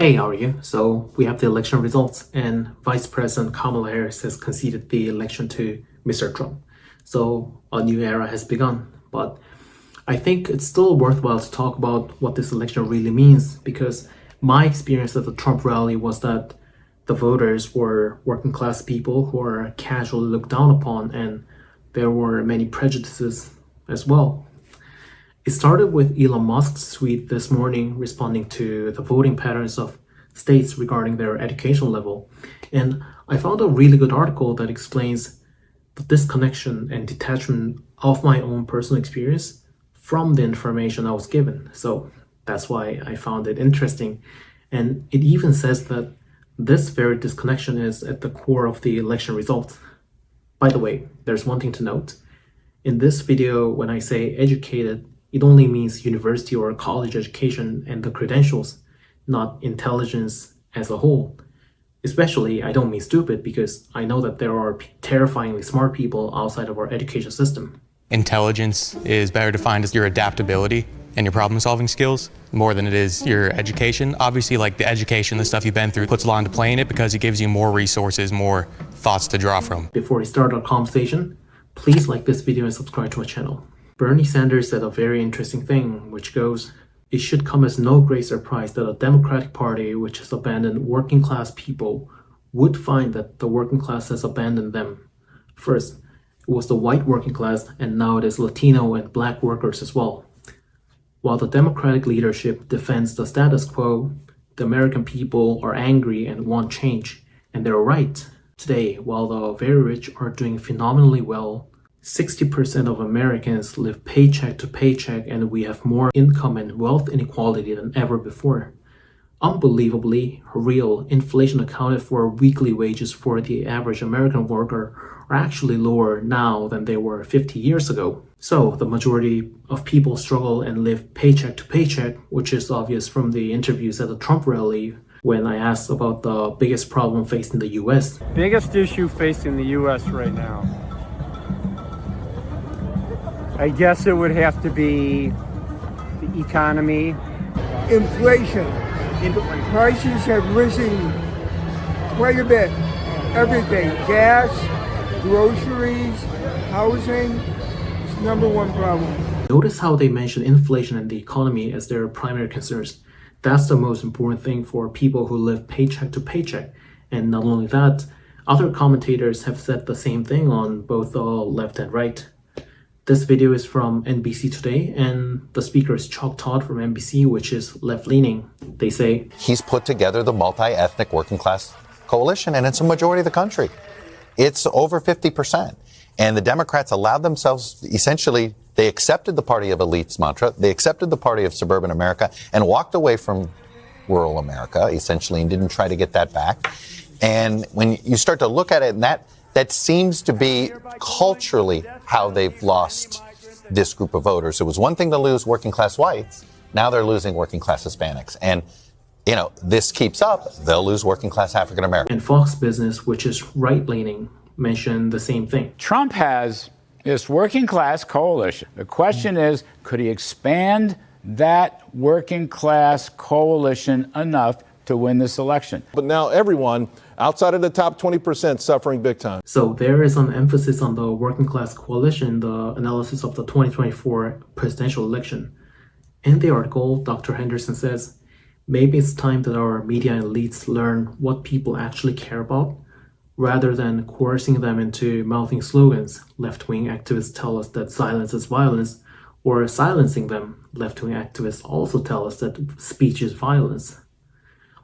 Hey, how are you? So we have the election results, and Vice President Kamala Harris has conceded the election to Mr. Trump. So a new era has begun. But I think it's still worthwhile to talk about what this election really means, because my experience at the Trump rally was that the voters were working class people who are casually looked down upon, and there were many prejudices as well. It started with Elon Musk's tweet this morning responding to the voting patterns of states regarding their education level. And I found a really good article that explains the disconnection and detachment of my own personal experience from the information I was given. So that's why I found it interesting. And it even says that this very disconnection is at the core of the election results. By the way, there's one thing to note. In this video, when I say educated, it only means university or college education and the credentials, not intelligence as a whole. Especially, I don't mean stupid, because I know that there are terrifyingly smart people outside of our education system. Intelligence is better defined as your adaptability and your problem-solving skills more than it is your education. Obviously, like the education, the stuff you've been through puts a lot into play in it because it gives you more resources, more thoughts to draw from. Before we start our conversation, please like this video and subscribe to my channel. Bernie Sanders said a very interesting thing, which goes, "It should come as no great surprise that a Democratic Party which has abandoned working class people would find that the working class has abandoned them. First, it was the white working class, and now it is Latino and black workers as well. While the Democratic leadership defends the status quo, the American people are angry and want change, and they're right. Today, while the very rich are doing phenomenally well, 60% of Americans live paycheck to paycheck, and we have more income and wealth inequality than ever before. Unbelievably, real inflation accounted for weekly wages for the average American worker are actually lower now than they were 50 years ago. So the majority of people struggle and live paycheck to paycheck, which is obvious from the interviews at the Trump rally when I asked about the biggest problem facing the US. Biggest issue facing the US right now, I guess it would have to be the economy. Inflation. Prices have risen quite a bit. Everything, gas, groceries, housing, is number one problem. Notice how they mention inflation and the economy as their primary concerns. That's the most important thing for people who live paycheck to paycheck. And not only that, other commentators have said the same thing on both the left and right. This video is from NBC Today, and the speaker is Chuck Todd from NBC, which is left-leaning. They say, he's put together the multi-ethnic working class coalition, and it's a majority of the country. It's over 50%. And the Democrats allowed themselves, essentially, they accepted the party of elites mantra, they accepted the party of suburban America, and walked away from rural America, essentially, and didn't try to get that back. And when you start to look at it, and that seems to be culturally how they've lost this group of voters. It was one thing to lose working class whites. Now they're losing working class Hispanics. And, this keeps up, they'll lose working class African Americans. And Fox Business, which is right-leaning, mentioned the same thing. Trump has this working class coalition. The question is, could he expand that working class coalition enough to win this election? But now everyone outside of the top 20% suffering big time. So there is an emphasis on the working class coalition in the analysis of the 2024 presidential election. In the article, Dr. Henderson says, maybe it's time that our media elites learn what people actually care about, rather than coercing them into mouthing slogans. Left-wing activists tell us that silence is violence, or silencing them. Left-wing activists also tell us that speech is violence.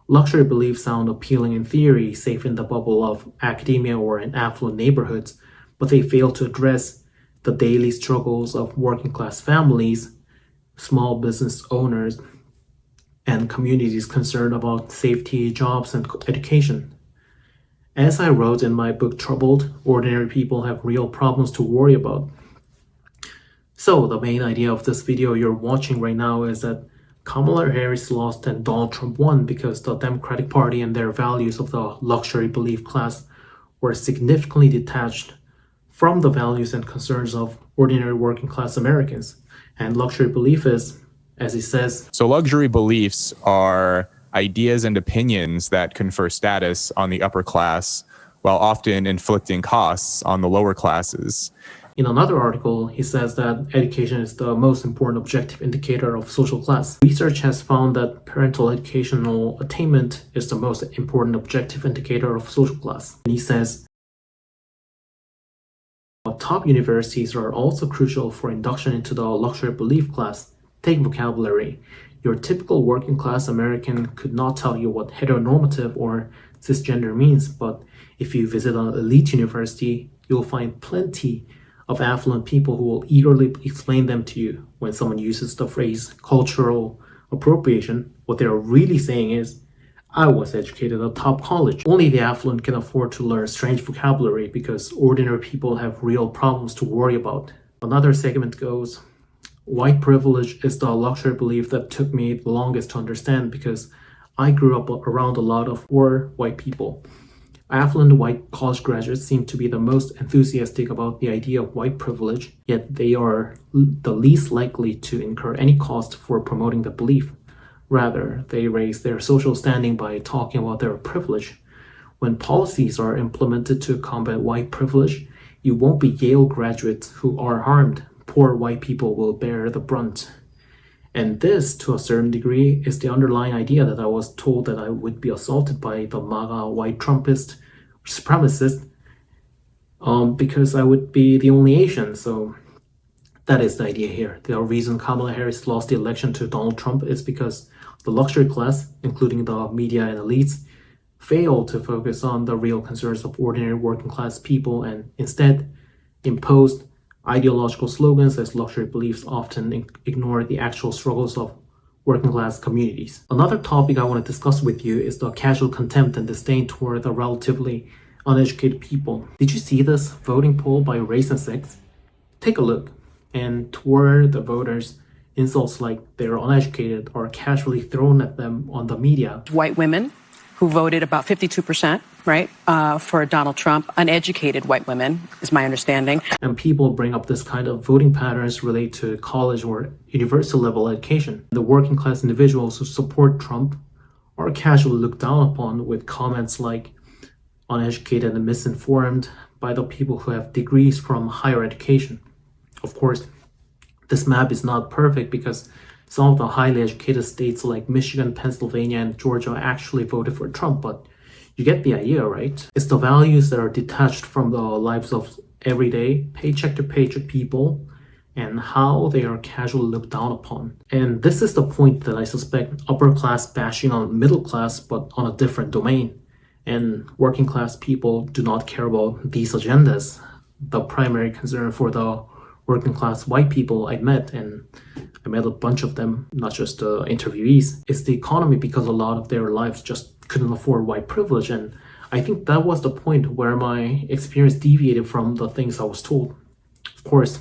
Luxury beliefs sound appealing in theory, safe in the bubble of academia or in affluent neighborhoods, but they fail to address the daily struggles of working class families, small business owners, and communities concerned about safety, jobs, and education. As I wrote in my book Troubled, ordinary people have real problems to worry about. So the main idea of this video you're watching right now is that Kamala Harris lost and Donald Trump won because the Democratic Party and their values of the luxury belief class were significantly detached from the values and concerns of ordinary working class Americans. And luxury belief is, as he says, so luxury beliefs are ideas and opinions that confer status on the upper class, while often inflicting costs on the lower classes. In another article, he says that education is the most important objective indicator of social class. Research has found that parental educational attainment is the most important objective indicator of social class. And he says, top universities are also crucial for induction into the luxury belief class. Take vocabulary. Your typical working class American could not tell you what heteronormative or cisgender means, but if you visit an elite university, you'll find plenty of affluent people who will eagerly explain them to you. When someone uses the phrase cultural appropriation, what they're really saying is, I was educated at a top college. Only the affluent can afford to learn strange vocabulary because ordinary people have real problems to worry about. Another segment goes, white privilege is the luxury belief that took me the longest to understand because I grew up around a lot of poor white people. Affluent white college graduates seem to be the most enthusiastic about the idea of white privilege, yet they are the least likely to incur any cost for promoting the belief. Rather, they raise their social standing by talking about their privilege. When policies are implemented to combat white privilege, you won't be Yale graduates who are harmed. Poor white people will bear the brunt. And this, to a certain degree, is the underlying idea that I was told that I would be assaulted by the MAGA white Trumpist supremacist because I would be the only Asian. So that is the idea here. The reason Kamala Harris lost the election to Donald Trump is because the luxury class, including the media and elites, failed to focus on the real concerns of ordinary working class people and instead imposed ideological slogans as luxury beliefs often ignore the actual struggles of working class communities. Another topic I want to discuss with you is the casual contempt and disdain toward the relatively uneducated people. Did you see this voting poll by race and sex? Take a look. And toward the voters, insults like they're uneducated are casually thrown at them on the media. White women who voted about 52%, right, for Donald Trump. Uneducated white women, is my understanding. And people bring up this kind of voting patterns related to college or university level education. The working class individuals who support Trump are casually looked down upon with comments like uneducated and misinformed by the people who have degrees from higher education. Of course, this map is not perfect because some of the highly educated states like Michigan, Pennsylvania, and Georgia actually voted for Trump, but you get the idea, right? It's the values that are detached from the lives of everyday, paycheck to paycheck people and how they are casually looked down upon. And this is the point that I suspect upper class bashing on middle class, but on a different domain. And working class people do not care about these agendas. The primary concern for the working class white people I met, and I met a bunch of them, not just the interviewees, is the economy because a lot of their lives just couldn't afford white privilege. And I think that was the point where my experience deviated from the things I was told. Of course,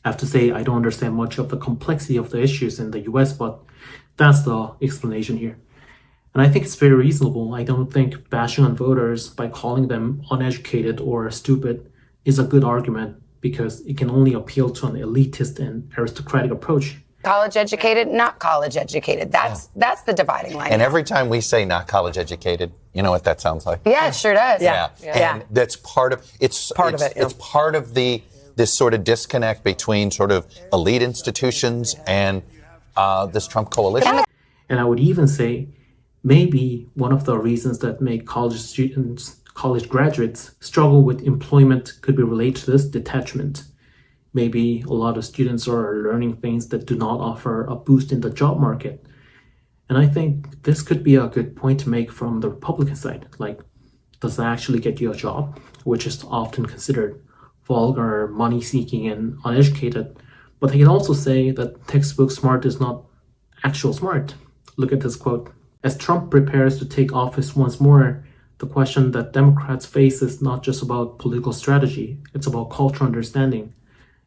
I have to say I don't understand much of the complexity of the issues in the US, but that's the explanation here. And I think it's very reasonable. I don't think bashing on voters by calling them uneducated or stupid is a good argument, because it can only appeal to an elitist and aristocratic approach. College educated, not college educated. That's the dividing line. And every time we say not college educated, you know what that sounds like? Yeah, it sure does. Yeah. And that's part of it's part of this sort of disconnect between sort of elite institutions and this Trump coalition. And I would even say maybe one of the reasons that make college graduates struggle with employment could be related to this detachment. Maybe a lot of students are learning things that do not offer a boost in the job market. And I think this could be a good point to make from the Republican side. Like, does that actually get you a job? Which is often considered vulgar, money-seeking, and uneducated. But they can also say that textbook smart is not actual smart. Look at this quote. As Trump prepares to take office once more, the question that Democrats face is not just about political strategy, it's about cultural understanding.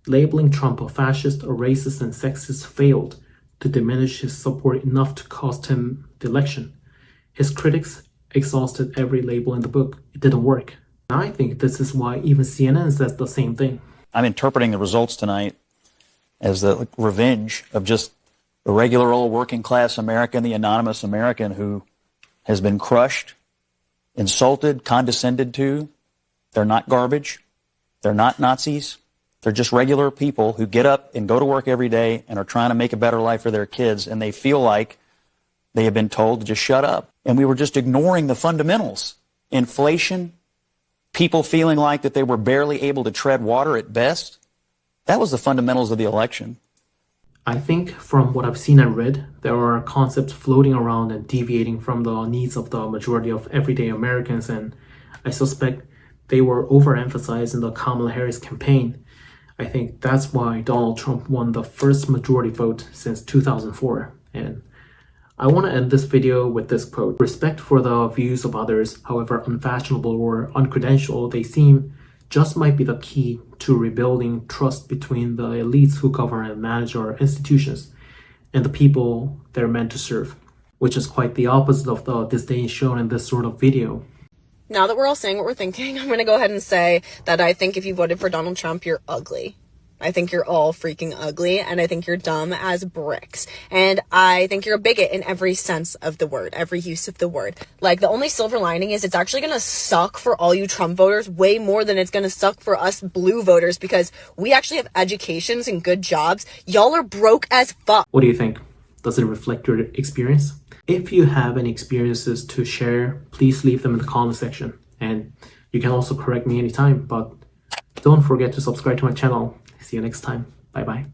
Labeling Trump a fascist, a racist, and sexist failed to diminish his support enough to cost him the election. His critics exhausted every label in the book. It didn't work. And I think this is why even CNN says the same thing. I'm interpreting the results tonight as the revenge of just the regular old working class American, the anonymous American who has been crushed, insulted, condescended to. They're not garbage. They're not Nazis. They're just regular people who get up and go to work every day and are trying to make a better life for their kids, and they feel like they have been told to just shut up. And we were just ignoring the fundamentals. Inflation, people feeling like that they were barely able to tread water at best. That was the fundamentals of the election. I think from what I've seen and read, there are concepts floating around and deviating from the needs of the majority of everyday Americans, and I suspect they were overemphasized in the Kamala Harris campaign. I think that's why Donald Trump won the first majority vote since 2004. And I want to end this video with this quote: "Respect for the views of others, however unfashionable or uncredentialed they seem, just might be the key to rebuilding trust between the elites who govern and manage our institutions and the people they're meant to serve," which is quite the opposite of the disdain shown in this sort of video. Now that we're all saying what we're thinking, I'm going to go ahead and say that I think if you voted for Donald Trump, you're ugly. I think you're all freaking ugly, and I think you're dumb as bricks. And I think you're a bigot in every sense of the word, every use of the word. Like, the only silver lining is it's actually going to suck for all you Trump voters way more than it's going to suck for us blue voters, because we actually have educations and good jobs. Y'all are broke as fuck. What do you think? Does it reflect your experience? If you have any experiences to share, please leave them in the comment section. And you can also correct me anytime, but don't forget to subscribe to my channel. See you next time. Bye bye.